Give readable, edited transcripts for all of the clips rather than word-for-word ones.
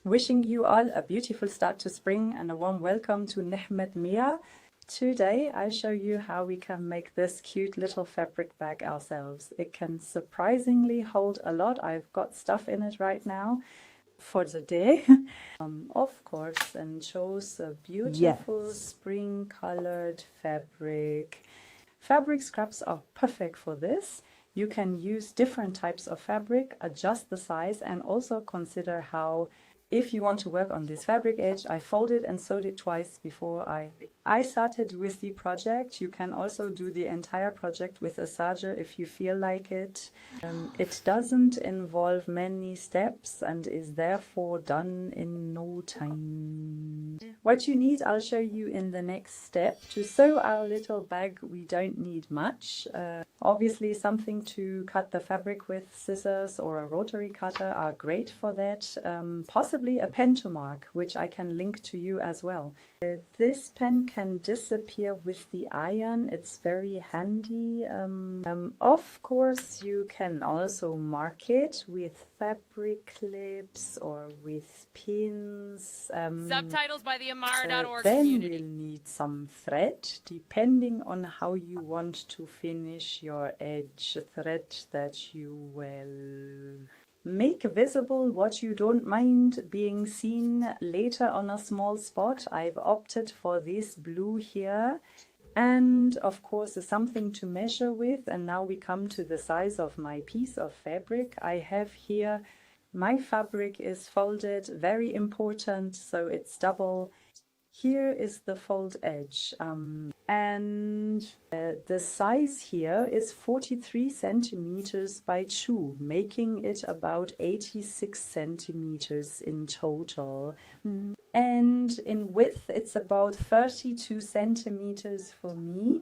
Wishing you all a beautiful start to spring and a warm welcome to Nehmet Mia. Today I'll show you how we can make this cute little fabric bag ourselves. It can surprisingly hold a lot. I've got stuff in it right now for the day. Of course, and shows a beautiful spring colored fabric. Fabric scraps are perfect for this. You can use different types of fabric, adjust the size, and also consider how, if you want to work on this fabric edge, I folded and sewed it twice before I started with the project. You can also do the entire project with a serger if you feel like it. It doesn't involve many steps and is therefore done in no time. What you need, I'll show you in the next step. To sew our little bag, we don't need much. Obviously, something to cut the fabric with, scissors or a rotary cutter are great for that. Possibly a pen to mark, which I can link to you as well. This pen can disappear with the iron. It's very handy. Of course, you can also mark it with fabric clips or with pins. Subtitles by the Amara.org Then community. we'll need some thread, depending on how you want to finish your edge thread that you will make visible what you don't mind being seen later on a small spot. I've opted for this blue here, and of course something to measure with. And now we come to the size of my piece of fabric. I have here, my fabric is folded, very important, so it's double. Here is the fold edge, and the size here is 43 centimeters by 2, making it about 86 centimeters in total. And in width, it's about 32 centimeters for me.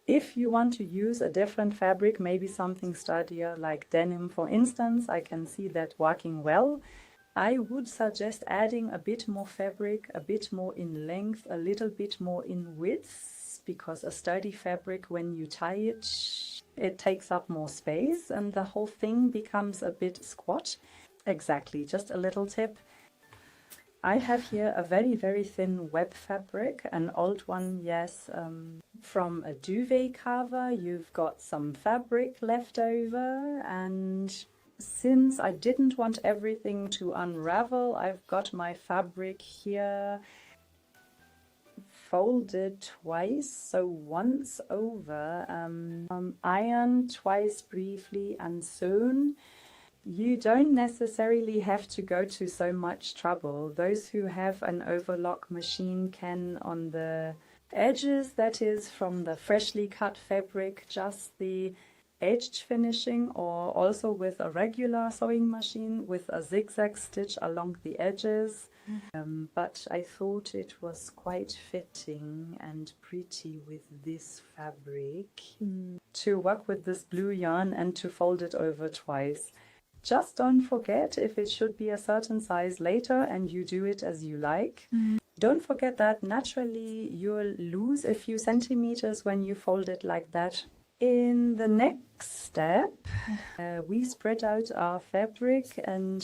If you want to use a different fabric, maybe something sturdier like denim, for instance, I can see that working well. I would suggest adding a bit more fabric, a bit more in length, a little bit more in width, because a sturdy fabric, when you tie it, it takes up more space and the whole thing becomes a bit squat. Exactly, just a little tip. I have here a very, very thin web fabric, an old one, yes, from a duvet cover. You've got some fabric left over, and since I didn't want everything to unravel, I've got my fabric here folded twice, so once over, ironed, twice briefly, and sewn. You don't necessarily have to go to so much trouble. Those who have an overlock machine can, on the edges, that is from the freshly cut fabric, just the edged finishing, or also with a regular sewing machine with a zigzag stitch along the edges. But I thought it was quite fitting and pretty with this fabric to work with this blue yarn and to fold it over twice. Just don't forget if it should be a certain size later, and you do it as you like. Don't forget that naturally you'll lose a few centimeters when you fold it like that. In the next step, we spread out our fabric and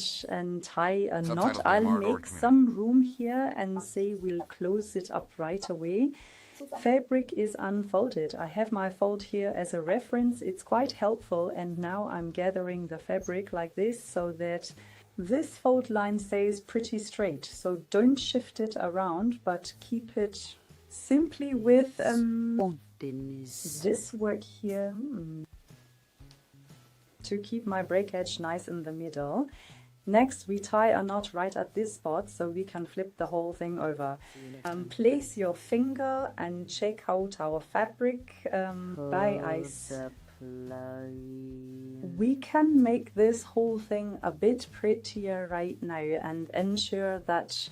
tie a knot. I'll make some room here and say we'll close it up right away. Fabric is unfolded. I have my fold here as a reference. It's quite helpful, and now I'm gathering the fabric like this so that this fold line stays pretty straight. So don't shift it around, but keep it simply with this work here to keep my break edge nice in the middle. Next, we tie a knot right at this spot so we can flip the whole thing over. Place your finger and check out our fabric by ice. We can make this whole thing a bit prettier right now and ensure that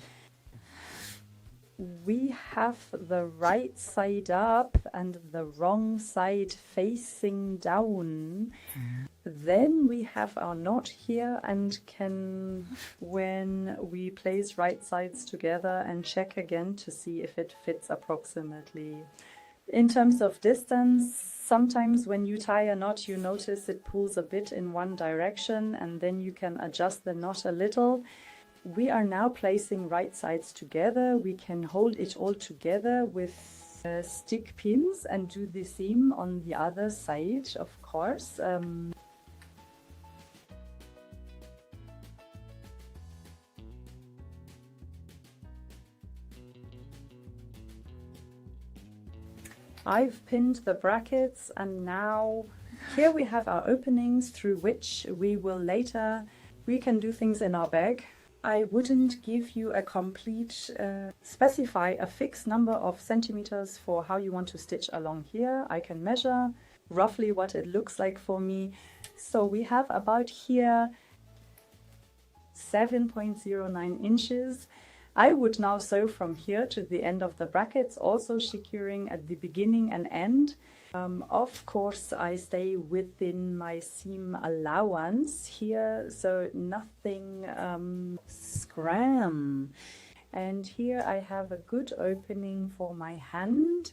we have the right side up and the wrong side facing down. Then we have our knot here and can, when we place right sides together, and check again to see if it fits approximately. In terms of distance, sometimes when you tie a knot, you notice it pulls a bit in one direction, and then you can adjust the knot a little. We are now placing right sides together. We can hold it all together with stick pins and do the same on the other side, of course. I've pinned the brackets, and now here we have our openings through which we can do things in our bag. I wouldn't give you a complete, specify a fixed number of centimeters for how you want to stitch along here. I can measure roughly what it looks like for me. So we have about here 7.09 inches. I would now sew from here to the end of the brackets, also securing at the beginning and end. Of course, I stay within my seam allowance here, so nothing scram. And here I have a good opening for my hand.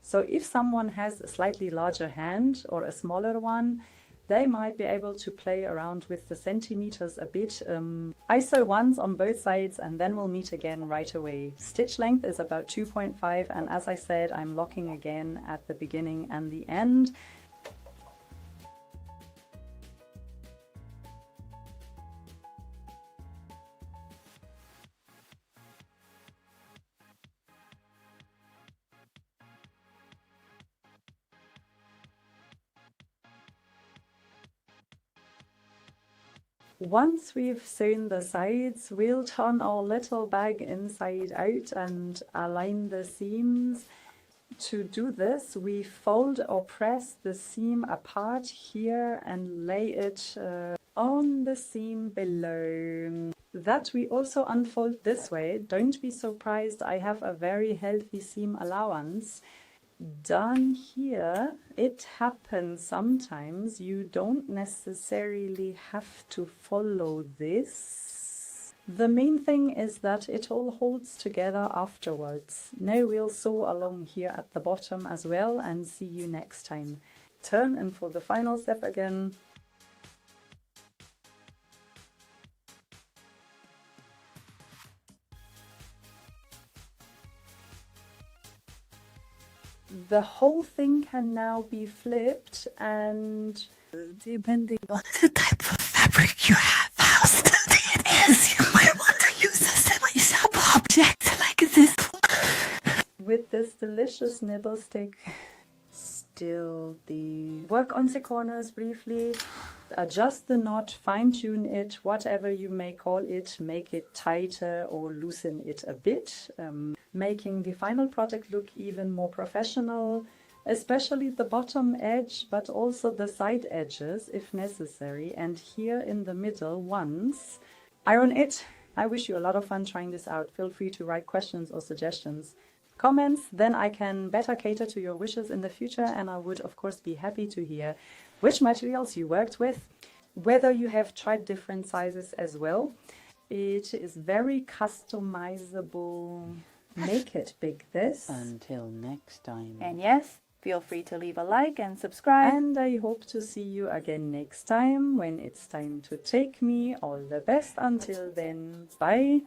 So if someone has a slightly larger hand or a smaller one, they might be able to play around with the centimeters a bit. I sew once on both sides and then we'll meet again right away. Stitch length is about 2.5, and as I said, I'm locking again at the beginning and the end. Once we've sewn the sides, we'll turn our little bag inside out and align the seams. To do this, we fold or press the seam apart here and lay it on the seam below. That we also unfold this way. Don't be surprised, I have a very healthy seam allowance. Done here, it happens sometimes. You don't necessarily have to follow this. The main thing is that it all holds together afterwards. Now we'll sew along here at the bottom as well, and see you next time. Turn in for the final step again. The whole thing can now be flipped, and depending on the type of fabric you have, how sturdy it is, you might want to use a semi-sharp object like this. With this delicious nibble stick, work on the corners briefly, adjust the knot, fine-tune it, whatever you may call it, make it tighter or loosen it a bit, making the final product look even more professional, especially the bottom edge, but also the side edges if necessary, and here in the middle once. Iron it. I wish you a lot of fun trying this out. Feel free to write questions or suggestions. Comments, then I can better cater to your wishes in the future, and I would of course be happy to hear which materials you worked with, whether you have tried different sizes as well. It is very customizable. Make it big, this. Until next time. And yes, feel free to leave a like and subscribe. And I hope to see you again next time when it's time to take me. All the best until then. Bye.